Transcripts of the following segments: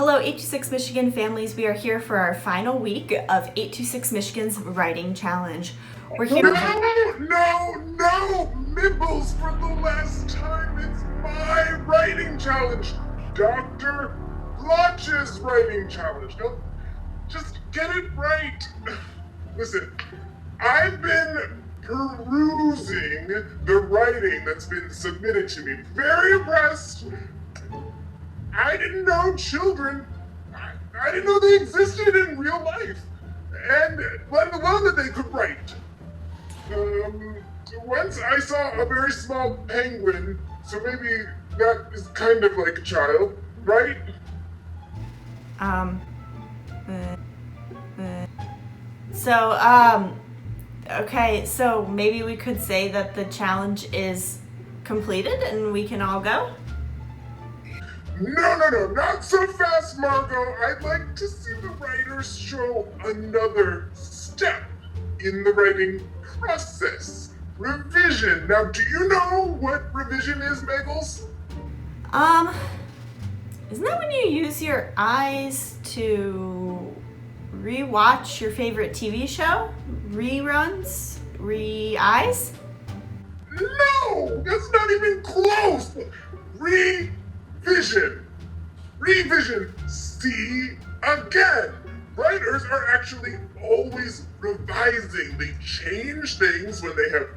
Hello 826 Michigan families, we are here for our final week of 826 Michigan's Writing Challenge. We're here. No, Mibbles, for the last time, it's my writing challenge. Dr. BLOTCH'S writing challenge. No, just get it right. Listen, I've been perusing the writing that's been submitted to me. Very impressed. I didn't know children, I didn't know they existed in real life, and let alone that they could write. Once I saw a very small penguin, so maybe that is kind of like a child, right? Okay, so maybe we could say that the challenge is completed and we can all go? No, not so fast, Margot. I'd like to see the writers show another step in the writing process. Revision. Now, do you know what revision is, Bagels? Isn't that when you use your eyes to rewatch your favorite TV show? Reruns? Re-eyes? No, that's not even close. Revision. See again. Writers are actually always revising. They change things when they have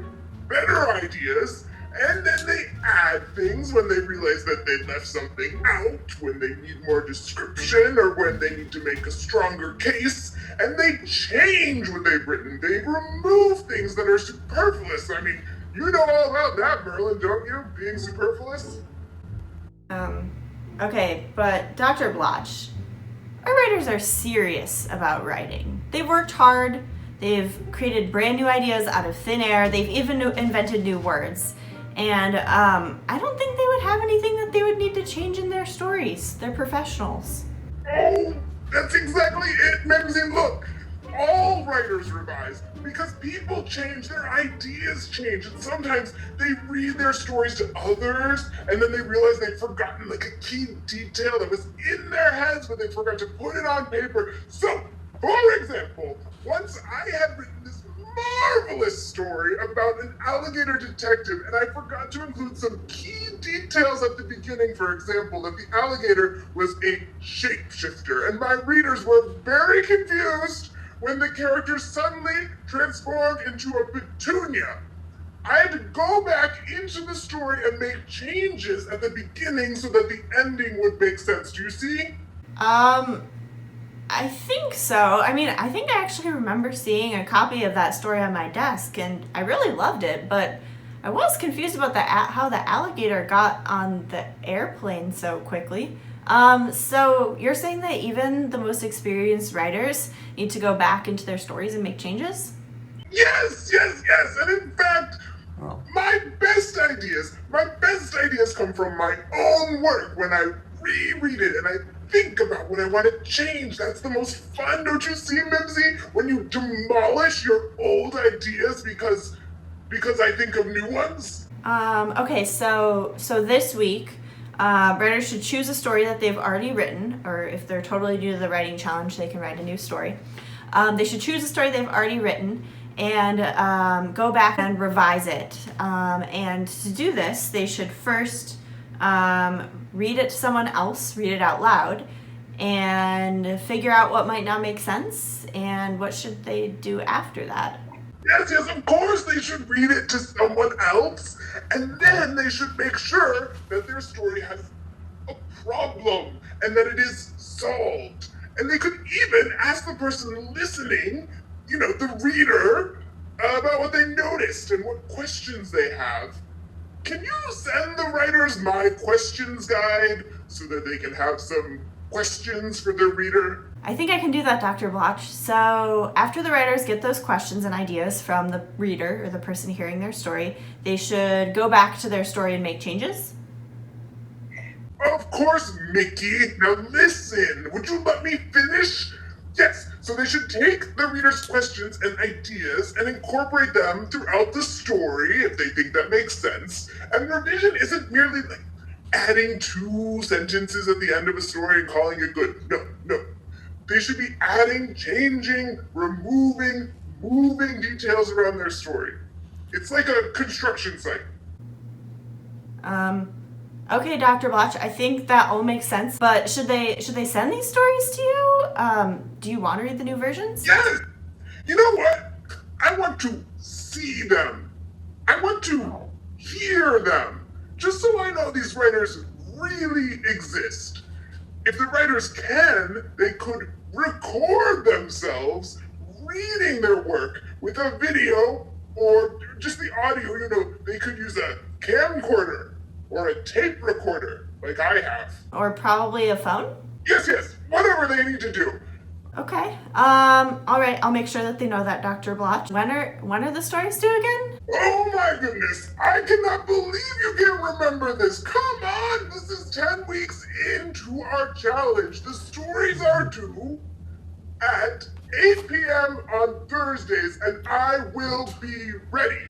better ideas, and then they add things when they realize that they left something out, when they need more description, or when they need to make a stronger case, and they change what they've written. They remove things that are superfluous. I mean, you know all about that, Merlin, don't you? Being superfluous? Okay, but Dr. Blotch, our writers are serious about writing. They've worked hard, they've created brand new ideas out of thin air, they've even invented new words. And I don't think they would have anything that they would need to change in their stories. They're professionals. Oh, that's exactly it, Mimsy. Look, all writers revise because people change, their ideas change, and sometimes they read their stories to others and then they realize they've forgotten like a key detail that was in their heads, but they forgot to put it on paper. So, for example, once I had written this marvelous story about an alligator detective, and I forgot to include some key details at the beginning. For example, that the alligator was a shapeshifter, and my readers were very confused when the character suddenly transformed into a petunia. I had to go back into the story and make changes at the beginning so that the ending would make sense. Do you see? I think so. I mean, I think I actually remember seeing a copy of that story on my desk, and I really loved it, but I was confused about how the alligator got on the airplane so quickly. So you're saying that even the most experienced writers need to go back into their stories and make changes? Yes. And in fact, my best ideas come from my own work when I reread it and I think about what I want to change. That's the most fun, don't you see, Mimsy? When you demolish your old ideas because I think of new ones. Okay, so this week, writers should choose a story that they've already written, or if they're totally new to the writing challenge, they can write a new story. They should choose a story they've already written and go back and revise it. And to do this, they should first read it to someone else, read it out loud, and figure out what might not make sense and what should they do after that. Yes, of course they should read it to someone else, and then they should make sure that their story has a problem and that it is solved. And they could even ask the person listening, the reader, about what they noticed and what questions they have. Can you send the writers my questions guide so that they can have some questions for their reader? I think I can do that, Dr. Blotch. So after the writers get those questions and ideas from the reader or the person hearing their story, they should go back to their story and make changes? Of course, Mickey. Now listen, would you let me finish? Yes, so they should take the reader's questions and ideas and incorporate them throughout the story if they think that makes sense. And revision isn't merely like adding 2 sentences at the end of a story and calling it good. No, no. They should be adding, changing, removing, moving details around their story. It's like a construction site. Okay, Dr. Blotch, I think that all makes sense, but should they send these stories to you? Do you want to read the new versions? Yes! You know what? I want to see them. I want to hear them. Just so I know these writers really exist. If the writers can, they could record themselves reading their work with a video or just the audio. You know, they could use a camcorder or a tape recorder like I have. Or probably a phone? Yes, whatever they need to do. Okay. All right. I'll make sure that they know that, Dr. Blotch. When are the stories due again? Oh my goodness! I cannot believe you can't remember this. Come on! This is 10 weeks into our challenge. The stories are due at 8 p.m. on Thursdays, and I will be ready.